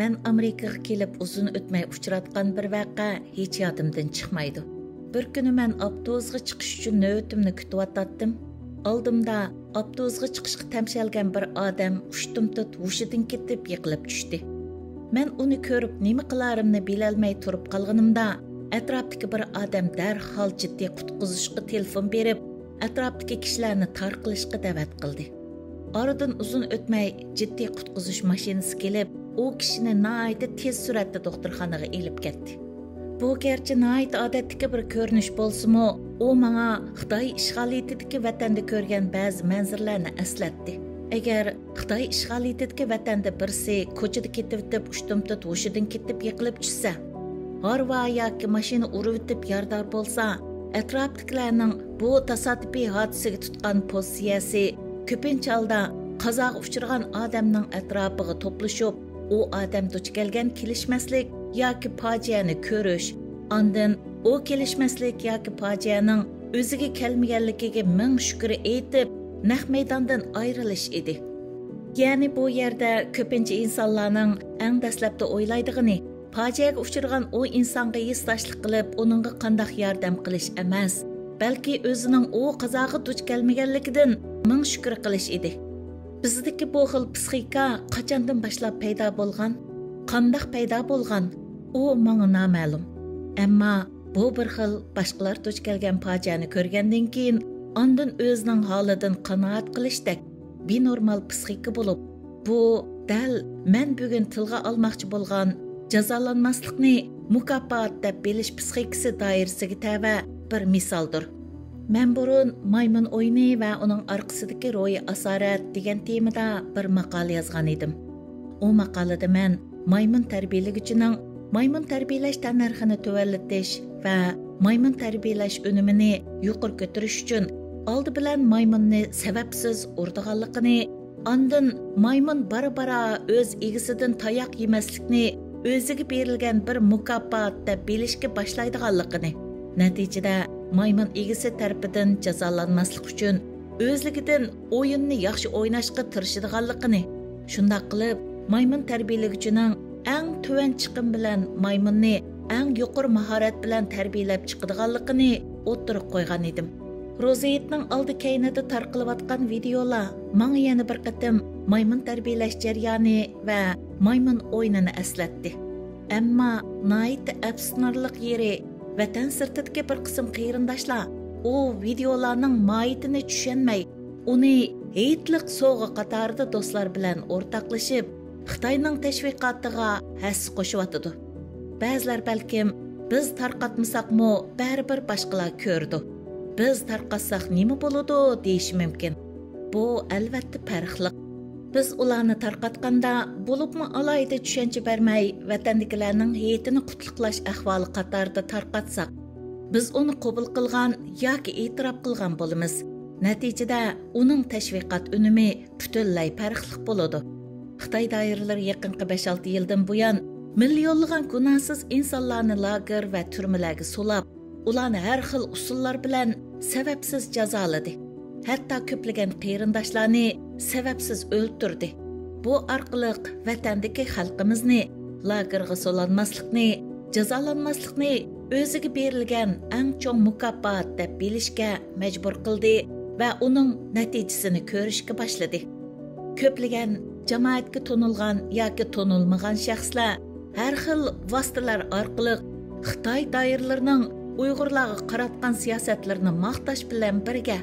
Mən Amerikaga kelib uzun ötmay uchratgan bir vaqa hech yodimdan chiqmaydi. Bir kuni mən avtobusga chiqish uchun navbatimni kutib Oldimda avtobusga chiqishga tamshalgan bir odam ushtumtut hushidan ketib yiqilib tushdi. Mən uni ko'rib nima qilarimni bilolmay turib qolganimda, atrofdagi bir odam darhol jiddiy qutqizishga telefon berib, atrofdagi kishilarni tarqalishga da'vat qildi. Oradan uzun o'tmay jiddiy qutqizish mashinasi kelib, u kishini nihoyatda tez suratda doktorxonaga elib ketdi. Bu gerçi nihoyat odatdagi bir ko'rinish bo'lsa-mu, u menga Xitoy ishg'oliyatidagi vatanda ko'rgan ba'zi manzarlarni eslatdi. Agar Xitoy ishg'oliyatidagi vatanda birsi ko'chada ketib o'tib, ushtumtut hushidan ketib yiqilib tushsa, harva yoki mashina urib o'tib yordar bo'lsa, atrofdagilarning bu tasodifiy hodisaga tutgan pozitsiyasi ko'pincha holda qazoga uchragan odamning atrofiga to'plashib, u odam duch kelgan kelishmaslik yoki fojiani ko'rish, ondan u kelishmaslik yoki fojianing o'ziga kelmaganligiga ming shukr aytib, naq maydondan ayrilish edi. Ya'ni bu yerda ko'pincha insonlarning eng dastlabda o'ylaydigani fojiaga uchragan u insonga yesdoshlik qilib, uningga qanday yordam qilish emas, balki o'zining u qazoga duch kelmaganligidan ming shukr qilish edi. Bizdagi bu xil psixika qachondan boshlab paydo bo'lgan, qanday paydo bo'lgan, u menga noma'lum. Ammo bu bir xil boshqalar duch kelgan fojiani ko'rgandan keyin ondan o'zining holidan qanoat qilishdek benormal psixika bo'lib, bu dal men bugun tilga olmoqchi bo'lgan jazolanmaslikni mukofot deb bilish psixikasi doirasiga tava bir misoldir. Men burun maymun o'yini va uning orqasidagi ro'yi asorat degan temada bir maqola yozgan edim. U maqolada men maymun tarbiyalaguchining maymun tarbiyalash tannarxini tuvallatish va maymun tarbiyalash unumini yuqori ko'tarish uchun oldi bilan maymunni sababsiz urdiganligini, ondan maymun bara-bara o'z egisidan tayoq yemaslikni o'ziga berilgan bir mukofot deb bilishga boshlaydiganligini, natijada maymun egisi tarafidan jazolanmaslik uchun o'zligidan o'yinni yaxshi o'ynashga tirishadiganligini, shunday qilib maymun tarbiyalaguchining eng tuvan chiqim bilan maymunni eng yuqori mahorat bilan tarbiyalab chiqadiganligini o'tirib qo'ygan edim. Roziyatning oldi keynida tarqalayotgan videolar menga yana bir qatim maymun tarbiyalash jarayoni va maymun o'yinini eslatdi. Ammo nihoyat afsuslanarli yeri, vatan sirtidagi bir qism qarindoshlar u videolarning mohiyatini tushunmay, uni heytliq sovg'a qatorida do'stlar bilan o'rtoqlashib, Xitoyning tashviqotiga has qo'shyotdi. Ba'zilar balkim biz tarqatmasaqmi, baribir boshqalar ko'rdi. Biz tarqatsak nima bo'ladi deyish mumkin. Bu albatta farqli. Biz ularni tarqatganda bo'libmi alayda tushuncha bermay, vatandagilarning hayotini qutluqlash ahvoli qatorida tarqatsak, biz uni qabul qilgan yoki e'tirof qilgan bo'lamiz. Natijada uning tashviqot unumi butunlay farqli bo'ladi. Xitoy doiralari yaqinqi 5-6 yildan buyon millionlagan gunohsiz insonlarni lager va turmalarga solab, ularni har xil usullar bilan sababsiz jazoladi. Hatto ko'plagan qarindoshlarni sababsiz o'ldirdi. Bu orqali vatandagi xalqimizni lagerga solanmaslikni, jazolanmaslikni o'ziga berilgan eng chong mukofot deb bilishga majbur qildi va uning natijasini ko'rishga boshladi. Ko'plagan jamoatga to'nilgan yoki to'nilmagan shaxslar har xil vositalar orqali Xitoy doiralarining Uyg'urlarga qaratgan siyosatlarini maqtash bilan birga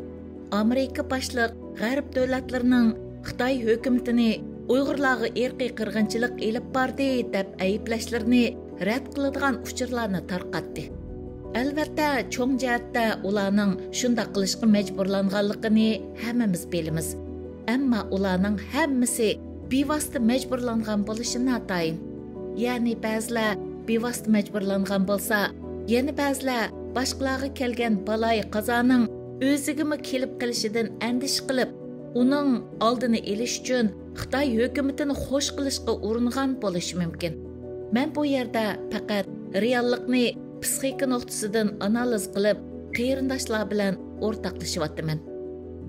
Amerika boshliq g'arb davlatlarining Xitoy hukumatini Uyg'urlarga irqiy qirg'inchilik elib bordi deb ayblashlarini rad qiladigan uchurlarni tarqatdi. Albatta, cho'ng jihatda ularning shunday qilishga majburlanganligini hammamiz bilamiz. Ammo ularning hammasi bevosita majburlangan bo'lishi notayin. Ya'ni ba'zilar bevosita majburlangan bo'lsa, yana ba'zilar boshqalarga kelgan baloy qazoning o'zigami kelib qilishidan andish qilib, uning oldini olish uchun Xitoy hukumatini xo'sh qilishga uringan bo'lishi mumkin. Men bu yerda faqat reallikni psixika nuqtasidan analiz qilib, qarindoshlar bilan o'rtoqlashyapman.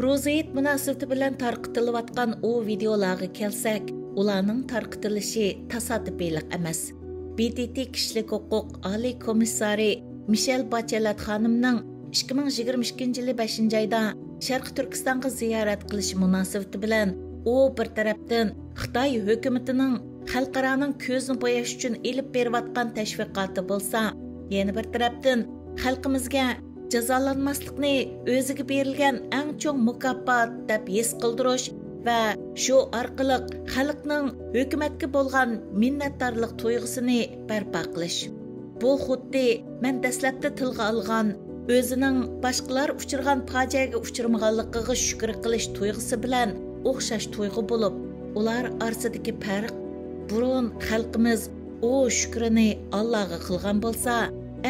Roziyat munosabati bilan tarqatilayotgan u videolarga kelsak, ularning tarqitilishi tasodifilik emas. BDT kishilik huquq oliy komissari Michelle Bachelet xonimning 2022 yili 5 oyda Sharq Turkistonga ziyorat qilish munosabati bilan u bir tarafdan Xitoy hukumatining xalqaroning ko'zni bo'yash uchun elib berayotgan tashviqoti bo'lsa, yana bir tarafdan xalqimizga jazolanmaslikni o'ziga berilgan eng cho'ng mukofot deb his qildirish va shu orqali xalqning hukumatga bo'lgan minnatdorlik tuyg'usini barpo qilish. Bu xuddi men dastlabda tilga olgan o'zining boshqalar uchirgan fojiaga uchirmaganligiga shukr qilish tuyg'usi bilan o'xshash tuyg'u bo'lib, ular orasidagi farq burun xalqimiz o shukrini Allohga qilgan bo'lsa,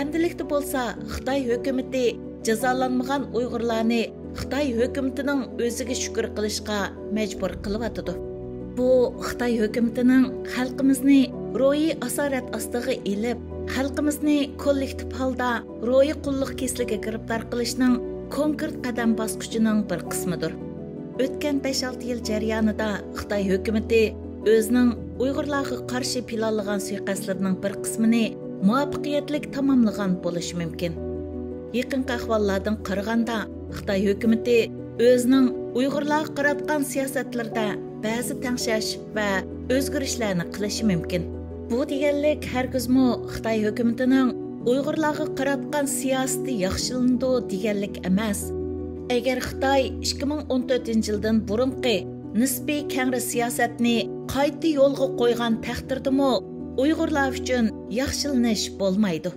endilikda bo'lsa Xitoy hukumati jazolanmagan Uyg'urlarni Xitoy hukumatining o'ziga shukr qilishga majbur qilyotidi. Bu Xitoy hukumatining xalqimizni ro'yi asorat ostiga elib, xalqimizni kollektiv holda ro'yi qulluq kesligiga giribdor qilishning konkret qadam bosqichining bir qismidir. O'tgan 5-6 yil jarayonida Xitoy hukumati o'zining Uyg'urlarga qarshi planlagan suiqasdlarining bir qismini muvaffaqiyatli tamomlagan bo'lishi mumkin. Yaqinqi ahvollardan qaraganda Xitoy hukumati o'zining Uyg'urlarga qaratgan siyosatlarida ba'zi tangshash va o'zgarishlarni qilishi mumkin. Bu deganlik hargizmi Xitoy hukumatining Uyg'urlarga qaratgan siyosati yaxshilandi deganlik emas. Agar Xitoy 2014 yildan burunqi nisbiy kengri siyosatni qayta yo'lga qo'ygan taqdirdami Uyg'urlar uchun yaxshilanish bo'lmaydi.